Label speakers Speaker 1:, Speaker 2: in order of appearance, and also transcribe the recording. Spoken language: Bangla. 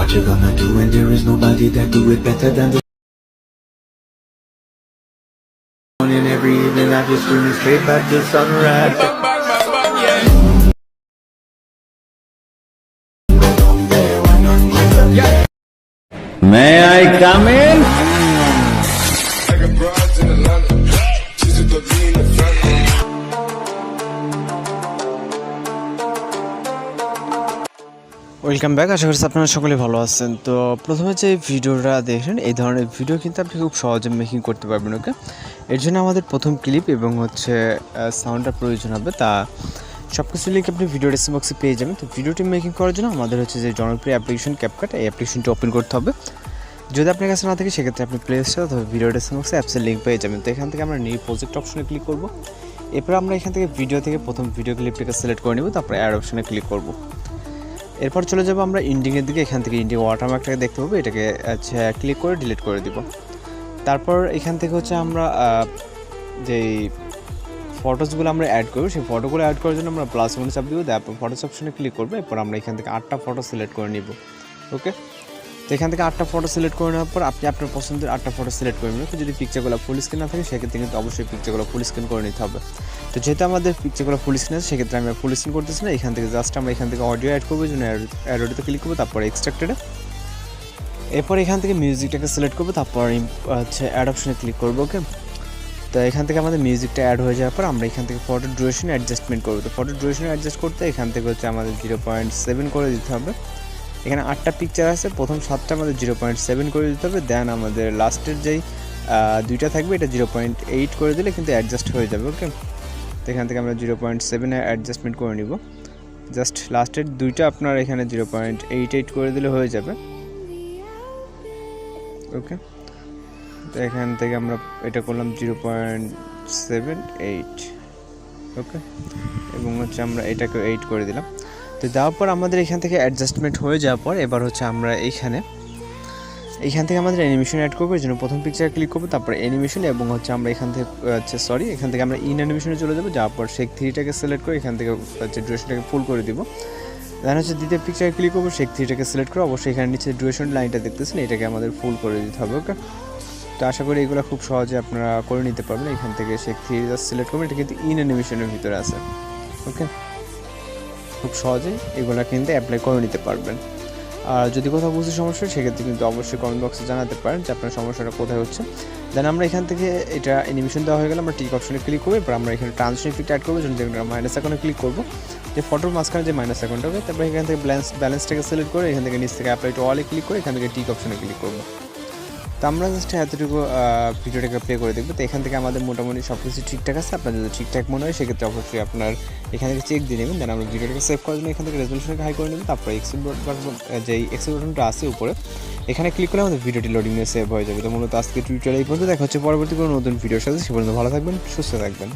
Speaker 1: What you gonna do when there is nobody that do it better than the morning every evening I just screaming straight back to sunrise.
Speaker 2: May I come in?
Speaker 3: Welcome back. আশা করছি আপনারা সকলে ভালো আছেন। তো প্রথমে যে ভিডিওটা দেখেন, এই ধরনের ভিডিও কিন্তু আপনি খুব সহজে মেকিং করতে পারবেন। ওকে, এর জন্য আমাদের প্রথম ক্লিপ এবং সাউন্ডটা প্রয়োজন হবে। তা সব কিছু লিঙ্ক আপনি ভিডিও ডেসক্রিপশন বক্সে পেয়ে যাবেন। তো ভিডিওটি মেকিং করার জন্য আমাদের যে জনপ্রিয় অ্যাপ্লিকেশন CapCut, এই অ্যাপ্লিকেশনটি ওপেন করতে হবে। যদি আপনার কাছে না থাকে সেক্ষেত্রে আপনি প্লে স্টোর অথবা ভিডিও ডেসক্রিপশন বক্সে অ্যাপসের লিঙ্ক পেয়ে যাবেন। তো এখান থেকে আমরা নিউ প্রজেক্ট অপশনে ক্লিক করব। এরপর আমরা এখান থেকে ভিডিও থেকে প্রথম ভিডিও ক্লিপটাকে সিলেক্ট করে নেব। তারপরে অ্যাড অপশনে ক্লিক করব। এরপর চলে যাব আমরা ইন্ডিংয়ের দিকে। এখান থেকে ইন্ডিং ওয়াটারমার্কটাকে দেখতে পাবো, এটাকে ক্লিক করে ডিলিট করে দিব। তারপর এখান থেকে আমরা যেই ফটোসগুলো আমরা অ্যাড করবো, সেই ফটোগুলো অ্যাড করার জন্য আমরা প্লাস ওয়ানে চাপ দিব। তারপর ফটোস অপশনে ক্লিক করবো। এরপর আমরা এখান থেকে 8টা ফটো সিলেক্ট করে নিব। ওকে, তো এখান থেকে 8টা ফটো সিলেক্ট করে নেওয়ার পর আপনি আপনার পছন্দের 8টা ফটো সিলেক্ট করে নেবেন। যদি পিকচারগুলো ফুল স্ক্রিন না থাকে সেক্ষেত্রে কিন্তু অবশ্যই পিকচারগুলো ফুল স্ক্রিন করে নিতে হবে। তো যেহেতু আমাদের পিকচারগুলো ফুল স্ক্রিন আছে সেক্ষেত্রে আমি ফুল স্ক্রিন করতেছি না। এখান থেকে জাস্ট আমরা এখান থেকে অডিও অ্যাড করবো, এই জন্য অডিওতে ক্লিক করবো। তারপর এক্সট্রাক্টেডে, এরপর এখান থেকে মিউজিকটাকে সিলেক্ট করবো। তারপর অ্যাড অপশনে ক্লিক করবো। ওকে, তো এখান থেকে আমাদের মিউজিকটা অ্যাড হয়ে যাওয়ার পর আমরা এখান থেকে ফটো ডিউরেশন অ্যাডজাস্টমেন্ট করবো। তো ফটো ডিউরেশন অ্যাডজাস্ট করতে এখান থেকে আমাদের 0.7 করে দিতে হবে। এখানে 8টা পিকচার আছে, প্রথম 7টা আমাদের 0.7 করে দিতে হবে। দেন আমাদের লাস্টের যেই 2টা থাকবে এটা 0.8 করে দিলে কিন্তু অ্যাডজাস্ট হয়ে যাবে। ওকে, তো এখান থেকে আমরা 0.7 অ্যাডজাস্টমেন্ট করে নিব। জাস্ট লাস্টের 2টা আপনার এখানে 0.88 করে দিলে হয়ে যাবে। ওকে, তো এখান থেকে আমরা এটা করলাম 0.78। ওকে, এবং আমরা এটাকে 8 করে দিলাম। তো দেওয়ার পর আমাদের এখান থেকে অ্যাডজাস্টমেন্ট হয়ে যাওয়ার পর এবার আমরা এইখান থেকে আমাদের অ্যানিমেশন অ্যাড করবো। এর জন্য প্রথম পিকচার ক্লিক করবো, তারপর অ্যানিমেশন, এবং আমরা এখান থেকে এখান থেকে আমরা ইন অ্যানিমেশনে চলে যাবো। যাওয়ার পর শেক 3টাকে সিলেক্ট করে এখান থেকে ডিউরেশনটাকে ফুল করে দিব। দেন দ্বিতীয় পিকচার ক্লিক করবো, শেক 3টাকে সিলেক্ট করে অবশ্যই এখানে নিচে ডিউরেশন লাইনটা দেখতেছেন, এটাকে আমাদের ফুল করে দিতে হবে। ওকে, তো আশা করি এগুলো খুব সহজে আপনারা করে নিতে পারবেন। এখান থেকে শেক 3 জাস্ট সিলেক্ট করবেন, এটা কিন্তু ইন অ্যানিমেশনের ভিতরে আছে। ওকে, খুব সহজেই এগুলো কিন্তু অ্যাপ্লাই করে নিতে পারবেন। আর যদি কোথাও বুঝতে সমস্যা হয় সেক্ষেত্রে কিন্তু অবশ্যই কমেন্ট বক্সে জানাতে পারেন যে আপনার সমস্যাটা কোথায় হচ্ছে। দেন আমরা এখান থেকে এটা অ্যানিমেশন দেওয়া হয়ে গেলে আমরা টিক অপশনে ক্লিক করবো। এরপর আমরা এখানে ট্রানজিশন ইফেক্ট অ্যাড করবো, জন্য আমরা মাইনাস আইকনে ক্লিক করবো, যে ফটোর মাঝখানে যে মাইনাস আইকনটা হবে। তারপর এখান থেকে ব্যালেন্সটাকে সিলেক্ট করে এখান থেকে নিচ থেকে অ্যাপ্লাই টু অলে ক্লিক করে এখান থেকে টিক অপশনে ক্লিক করবো। তো আমরা জাস্ট এতটুকু ভিডিওটাকে প্লে করে দেখবো। তো এখান থেকে আমাদের মোটামুটি সব কিছু ঠিকঠাক আছে। আপনার যদি ঠিকঠাক মনে হয় সেক্ষেত্রে অবশ্যই আপনার এখান থেকে চেক দিয়ে নেবেন। দেন আমরা ভিডিওটাকে সেভ করার জন্য এখান থেকে রেজলিউশনকে হাই করে নেবেন। তারপর এক্সপোর্ট যেই এক্সপোর্ট বাটনটা আছে উপরে, এখানে ক্লিক করলে আমাদের ভিডিওটি লোডিং নিয়ে সেভ হয়ে যাবে। তো মূলত আজকে টিউটোরিয়াল এই পর্যন্ত। দেখা হচ্ছে পরবর্তী কোনো নতুন ভিডিওর সাথে। সে পর্যন্ত ভালো থাকবেন, সুস্থ থাকবেন।